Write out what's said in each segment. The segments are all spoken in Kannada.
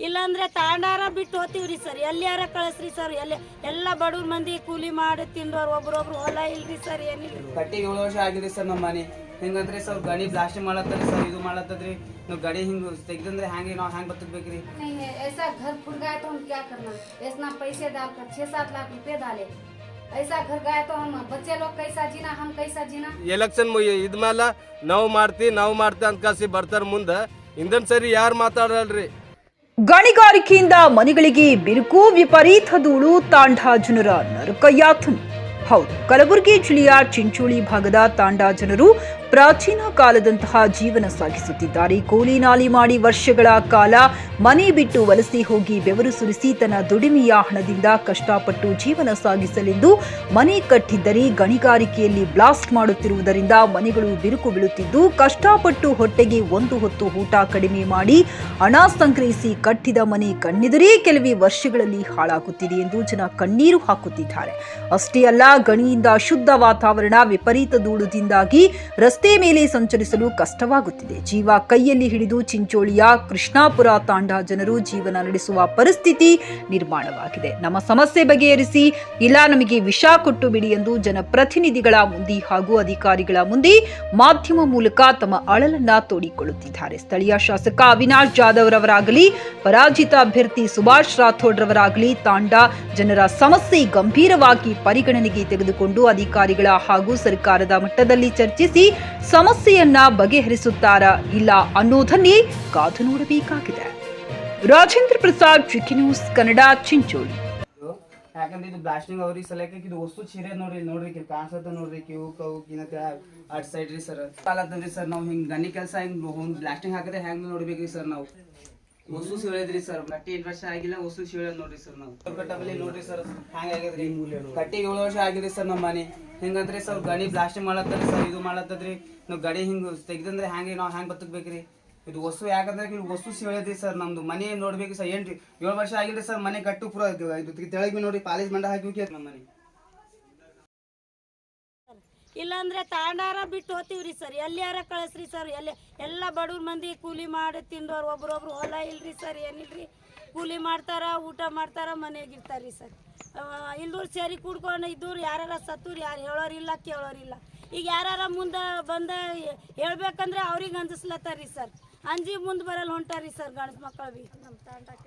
ಇಲ್ಲಾಂದ್ರೆ ತಾಂಡಾರ ಬಿಟ್ಟು ಹೋಗ್ತೀವ್ರಿ ಸರ್, ಎಲ್ಲಿಯಾರ ಕಳಿಸ್ರಿ ಸರ್. ಎಲ್ಲ ಬಡವ್ರ ಮಂದಿ ಕೂಲಿ ಮಾಡಿ ತಿಂದವ್ರು, ಒಬ್ರೊಬ್ರು ಹೊಲ ಇಲ್ರಿ ಸರ್, ಏನಿಲ್ಲ. ಕಟ್ಟಿಗೆ 7 ವರ್ಷ ಆಗಿದೆ ಸರ್ ನಮ್ಮ ಮನೆ. ಹಿಂಗಂದ್ರೆ ಸರ್ ಗಣಿ ಬ್ಲಾಸ್ಟಿಂಗ್ ಮಾಡತ್ತರಿ ಸರ್, ಇದು ಮಾಡತ್ತದ್ರಿ. ನಾವು ಗಡಿ ಹಿಂಗೆ ತೆಗ್ದಂದ್ರೆ ಹ್ಯಾಂಗೆ ನಾವು ಹ್ಯಾಂಗೆ ಬದುಕಬೇಕ್ರಿ? ऐसा घर फूट गया तो हम क्या करना? इतना पैसे डालकर 6-7 लाख रुपए डाले, ऐसा घर गया तो हम बच्चे लोग कैसा जीना, हम कैसा जीना? ಎಲೆಕ್ಷನ್ ಇದ್ಮೇಲೆ ನಾವು ಮಾಡ್ತಿ ಅಂತ ಕಾಸಿ ಬರ್ತಾರ ಮುಂದೆ. ಹಿಂದನ್ ಸರಿ ಯಾರು ಮಾತಾಡಲ್ರಿ. ಗಣಿಗಾರಿಕೆಯಿಂದ ಮನೆಗಳಿಗೆ ಬಿರುಕು, ವಿಪರೀತ ಧೂಳು, ತಾಂಡಾ ಜನರ ನರಕಯಾತನೆ. ಹೌದು, ಕಲಬುರಗಿ ಜಿಲ್ಲೆಯ ಚಿಂಚೋಳಿ ಭಾಗದ ತಾಂಡಾ ಜನರು ಪ್ರಾಚೀನ ಕಾಲದಂತಹ ಜೀವನ ಸಾಗಿಸುತ್ತಿದ್ದಾರೆ. ಕೂಲಿ ನಾಲಿ ಮಾಡಿ ವರ್ಷಗಳ ಕಾಲ ಮನೆ ಬಿಟ್ಟು ವಲಸೆ ಹೋಗಿ ಬೆವರು ಸುರಿಸಿ ತನ್ನ ದುಡಿಮೆಯ ಹಣದಿಂದ ಕಷ್ಟಪಟ್ಟು ಜೀವನ ಸಾಗಿಸಲೆಂದು ಮನೆ ಕಟ್ಟಿದ್ದರೆ ಗಣಿಗಾರಿಕೆಯಲ್ಲಿ ಬ್ಲಾಸ್ಟ್ ಮಾಡುತ್ತಿರುವುದರಿಂದ ಮನೆಗಳು ಬಿರುಕು ಬೀಳುತ್ತಿದ್ದು, ಕಷ್ಟಪಟ್ಟು ಹೊಟ್ಟೆಗೆ ಒಂದು ಹೊತ್ತು ಊಟ ಕಡಿಮೆ ಮಾಡಿ ಹಣ ಸಂಗ್ರಹಿಸಿ ಕಟ್ಟಿದ ಮನೆ ಕಣ್ಣೆದುರೇ ಕೆಲವೇ ವರ್ಷಗಳಲ್ಲಿ ಹಾಳಾಗುತ್ತಿದೆ ಎಂದು ಜನ ಕಣ್ಣೀರು ಹಾಕುತ್ತಿದ್ದಾರೆ. ಅಷ್ಟೇ ಅಲ್ಲ, ಗಣಿಯಿಂದ ಶುದ್ಧ ವಾತಾವರಣ, ವಿಪರೀತ ಧೂಳುದಿಂದಾಗಿ ರಸ್ತೆ ಮೇಲೆ ಸಂಚರಿಸಲು ಕಷ್ಟವಾಗುತ್ತಿದೆ. ಜೀವ ಕೈಯಲ್ಲಿ ಹಿಡಿದು ಚಿಂಚೋಳಿಯ ಕೃಷ್ಣಾಪುರ ತಾಂಡಾ ಜನರು ಜೀವನ ನಡೆಸುವ ಪರಿಸ್ಥಿತಿ ನಿರ್ಮಾಣವಾಗಿದೆ. ನಮ್ಮ ಸಮಸ್ಯೆ ಬಗೆಹರಿಸಿ, ಇಲ್ಲ ನಮಗೆ ವಿಷ ಕೊಟ್ಟು ಬಿಡಿ ಎಂದು ಜನಪ್ರತಿನಿಧಿಗಳ ಮುಂದೆ ಹಾಗೂ ಅಧಿಕಾರಿಗಳ ಮುಂದೆ ಮಾಧ್ಯಮ ಮೂಲಕ ತಮ್ಮ ಅಳಲನ್ನ ತೋಡಿಕೊಳ್ಳುತ್ತಿದ್ದಾರೆ. ಸ್ಥಳೀಯ ಶಾಸಕ ಅವಿನಾಶ್ ಜಾಧವ್ ರವರಾಗಲಿ, ಪರಾಜಿತ ಅಭ್ಯರ್ಥಿ ಸುಭಾಷ್ ರಾಥೋಡ್ ರವರಾಗಲಿ ತಾಂಡಾ ಜನರ ಸಮಸ್ಯೆ ಗಂಭೀರವಾಗಿ ಪರಿಗಣನೆಗೆ ತೆಗೆದುಕೊಂಡು ಅಧಿಕಾರಿಗಳ ಹಾಗೂ ಸರ್ಕಾರದ ಮಟ್ಟದಲ್ಲಿ ಚರ್ಚಿಸಿ ಸಮಸ್ಯೆಯನ್ನ ಬಗೆಹರಿಸುತ್ತಾರಾ ಇಲ್ಲ ಅನ್ನೋದನ್ನೇ ಕಾದು ನೋಡಬೇಕಾಗಿದೆ. Rajendra Prasad, GK news Kannada, Chincholi. ಯಾಕಂದ್ರೆ ಇದು ಬ್ಲಾಸ್ಟಿಂಗ್ ಅವ್ರಿಗೆ ಸಲಕ್ಕೆ ಇದು ವಸ್ತು ಚೀರೆ ನೋಡ್ರಿ ಕಾಣಿಸತ್ತ ನೋಡ್ರಿ, ಕಿವು ಕವು ಕಿನಕ ಅಟ್ ಸೈಡ್ ರೀ ಸರ್ ಕಾಲತ್ತಂದ್ರಿ ಸರ್. ನಾವು ಹಿಂಗ್ ಗಣಿ ಕೆಲಸ ಹಿಂಗ್ ಬ್ಲಾಸ್ಟಿಂಗ್ ಹಾಕಿದ್ರೆ ಹೆಂಗ್ ನೋಡ್ಬೇಕ್ರಿ ಸರ್? ನಾವು ವಸ್ತು ಸಿಳಿದ್ರಿ ಸರ್, ಕಟ್ಟಿ 8 ವರ್ಷ ಆಗಿಲ್ಲ, ವಸ್ತು ಸಿಳಿಯೋದ್ ನೋಡ್ರಿ ಸರ್. ನಾವು ಕಟ್ಟಬಲ್ಲಿ ನೋಡ್ರಿ ಸರ್ ಹ್ಯಾಂಗ ಆಗಿದ್ರಿ. ಕಟ್ಟಿಗೆ 7 ವರ್ಷ ಆಗಿದೆ ಸರ್ ನಮ್ಮ ಮನೆ. ಹಿಂಗಂದ್ರೆ ಸರ್ ಗಣಿ ಬ್ಲಾಸ್ಟಿಂಗ್ ಮಾಡತ್ತರಿ ಸರ್, ಇದು ಮಾಡತ್ತದ್ರಿ. ನಾವು ಗಡಿ ಹಿಂಗ್ ತೆಗ್ದಂದ್ರೆ ಹ್ಯಾಂಗೆ ನಾವು ಹ್ಯಾಂಗ್ ಬದುಕಬೇಕ್ರಿ? ಇದು ವಸ್ತು ಯಾಕಂದ್ರೆ ಇಲ್ಲಿ ವಸ್ತು ಸಿಳಿದ್ರಿ ಸರ್. ನಮ್ದು ಮನೆ ನೋಡ್ಬೇಕು ಸರ್. 7 ವರ್ಷ ಆಗಿಲ್ರಿ ಸರ್ ಮನೆ ಕಟ್ಟು ಪೂರ ಇದು ತೆಳಗ್ ನೋಡ್ರಿ ಪಾಲಿಸ್ ಮಂಡ ಹಾಕಿ ನಮ್ಮ ಮನೆ. ಇಲ್ಲಾಂದ್ರೆ ತಾಂಡಾರ ಬಿಟ್ಟು ಹೋಗ್ತೀವ್ರಿ ಸರ್, ಎಲ್ಲಿಯಾರ ಕಳಿಸ್ರಿ ಸರ್. ಎಲ್ಲ ಬಡವ್ರ ಮಂದಿ ಕೂಲಿ ಮಾಡಿ ತಿಂದವ್ರು, ಒಬ್ರೊಬ್ರು ಹೊಲ ಇಲ್ರಿ ಸರ್, ಏನಿಲ್ರಿ. ಕೂಲಿ ಮಾಡ್ತಾರ, ಊಟ ಮಾಡ್ತಾರ, ಮನೆಯಾಗಿರ್ತಾರ್ರಿ ಸರ್. ಇಲ್ದೂರು ಸೇರಿ ಕೂಡ್ಕೊಂಡು ಇದ್ದವ್ರು ಯಾರ ಸತ್ತೂರು ಯಾರು ಹೇಳೋರಿಲ್ಲ, ಕೇಳೋರಿಲ್ಲ. ಈಗ ಯಾರ ಮುಂದೆ ಬಂದ ಹೇಳ್ಬೇಕಂದ್ರೆ ಅವ್ರಿಗೆ ಅಂಜಿಸ್ಲತ್ತಾರ್ರಿ ಸರ್. ಅಂಜಿ ಮುಂದೆ ಬರಲ್ಲ ಹೊಂಟಾರಿ ಸರ್ ಗಂಡ್ಸ ಮಕ್ಕಳು ಭೀ.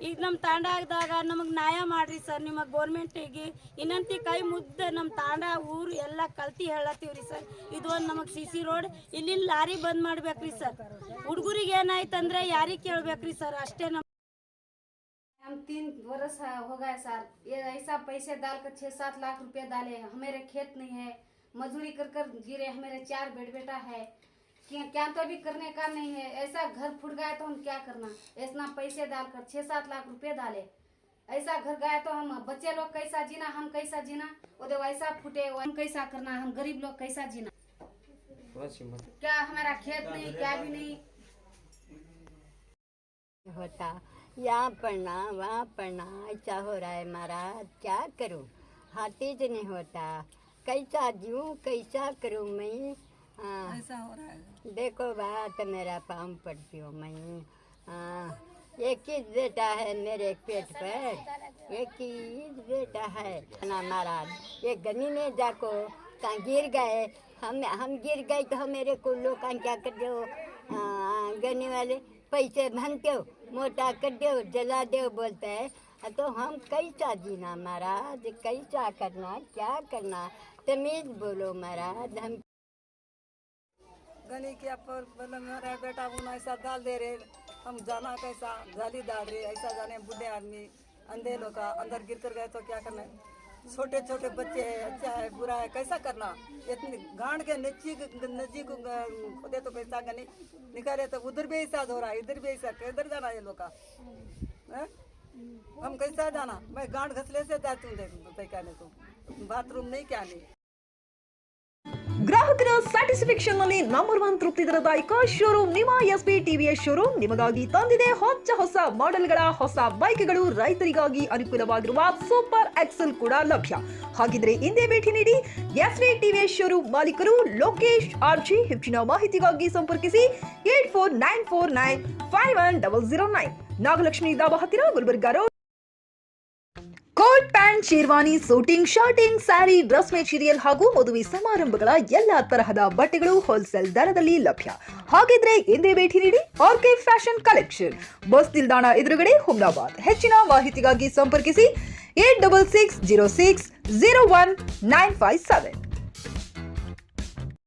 ಈಗ ನಮ್ಮ ತಾಂಡಾದಾಗ ನಮಗೆ ನ್ಯಾಯ ಮಾಡ್ರಿ ಸರ್. ನಿಮ್ಮ ಗೌರ್ಮೆಂಟಿಗೆ ಇನ್ನಂತಿ ಕೈ ಮುದ್ದೆ ನಮ್ಮ ತಾಂಡ ಊರು ಎಲ್ಲ ಕಲ್ತಿ ಹೇಳತ್ತೀವ್ರಿ ಸರ್. ಇದು ಒಂದು ನಮಗೆ CC ರೋಡ್, ಇಲ್ಲಿನ ಲಾರಿ ಬಂದ್ ಮಾಡ್ಬೇಕ್ರಿ ಸರ್. ಹುಡುಗರಿಗೆ ಏನಾಯ್ತಂದ್ರೆ ಯಾರಿಗೆ ಕೇಳ್ಬೇಕ್ರಿ ಸರ್? ಅಷ್ಟೇ. हम 3 वर्ष हो गए सर, ये ऐसा पैसे डालकर 6-7 लाख रुपए डाले, हमारे खेत नहीं है, मजदूरी कर कर गिरे, हमारे 4 बेटा है, क्या तो भी करने का नहीं है। ऐसा घर फूट गया तो हम क्या करना? इतना पैसे डालकर 6-7 लाख रुपए डाले, ऐसा घर गया तो हम बच्चे लोग कैसा जीना, हम कैसा जीना? वो तो वैसा फूटे, हम कैसा करना? हम गरीब लोग कैसा जीना? क्या हमारा खेत नहीं, क्या भी नहीं होता। यहाँ पढ़ना वहाँ पढ़ना ऐसा हो रहा है महाराज, क्या करूँ? हाथी से नहीं होता, कैसा जीऊँ, कैसा करूँ मैं? ऐसा हो रहा है। देखो बात, मेरा पाँव पड़ती हूँ मैं। एक ही बेटा है मेरे पेट पर, एक ही बेटा है ना महाराज। ये गनी में जाको कहाँ गिर गए, हम गिर गए तो मेरे को लोग क्या कर दो, गनी वाले पैसे भनते हो, मोटा कर दो, जला दो बोलते हैं। तो हम कैसा जीना महाराज, कैसा करना, क्या करना? तमीज बोलो महाराज। हम गनी क्या पर मेरा बेटा उन ऐसा डाल दे रहे, हम जाना कैसा? जाली डाल रहे, ऐसा जाने बुढ़े आदमी अंधे लोग अंदर गिर कर गए तो क्या करना? छोटे छोटे बच्चे है, अच्छा है बुरा है, कैसा करना? इतनी गांड के नजीक खोदे तो कैसा गनी निकाले तो उधर भी ऐसा हो रहा है, इधर भी ऐसा, किधर जाना ये लोग का? हम कैसा जाना? मैं गांड घसले से जाती हूँ तो बाथरूम नहीं क्या नहीं। ಗ್ರಾಹಕರ ಸ್ಯಾಟಿಸ್ಫ್ಯಾಕ್ಷನ್ ನಲ್ಲಿ ನಂಬರ್ 1 ತೃಪ್ತಿ ದರದಾಯಕ ಶೋರೂಮ್ ನಿಮ್ಮ SP TVS ಶೋರೂಮ್ ನಿಮಗಾಗಿ ತಂದಿದೆ ಹೊಸ ಮಾಡೆಲ್ಗಳ ಹೊಸ ಬೈಕ್ಗಳು. ರೈತರಿಗಾಗಿ ಅನುಕೂಲವಾಗಿರುವ ಸೂಪರ್ ಎಕ್ಸೆಲ್ ಕೂಡ ಲಭ್ಯ. ಹಾಗಿದ್ರೆ ಹಿಂದೆ ಭೇಟಿ ನೀಡಿ SP TVS ಶೋರೂಮ್ ಮಾಲೀಕರು ಲೋಕೇಶ್ RG. ಹೆಚ್ಚಿನ ಮಾಹಿತಿಗಾಗಿ ಸಂಪರ್ಕಿಸಿ 8494951009. ನಾಗಲಕ್ಷ್ಮಿ ದಾಬಾ ಹತ್ತಿರ, Gulbarga road. Coat pant, sherwani, suiting, shirting, sari, dress material ಹಾಗೂ ಮದುವೆ ಸಮಾರಂಭಗಳ ಎಲ್ಲಾ ತರಹದ ಬಟ್ಟೆಗಳು ಹೋಲ್ಸೇಲ್ ದರದಲ್ಲಿ ಲಭ್ಯ. ಹಾಗಿದ್ರೆ ಎಂದೇ ಭೇಟಿ ನೀಡಿ ಆರ್ಕೆ ಫ್ಯಾಷನ್ ಕಲೆಕ್ಷನ್, ಬಸ್ ನಿಲ್ದಾಣ ಎದುರುಗಡೆ, ಹುಮ್ನಾಬಾದ್. ಹೆಚ್ಚಿನ ಮಾಹಿತಿಗಾಗಿ ಸಂಪರ್ಕಿಸಿ 8660601957.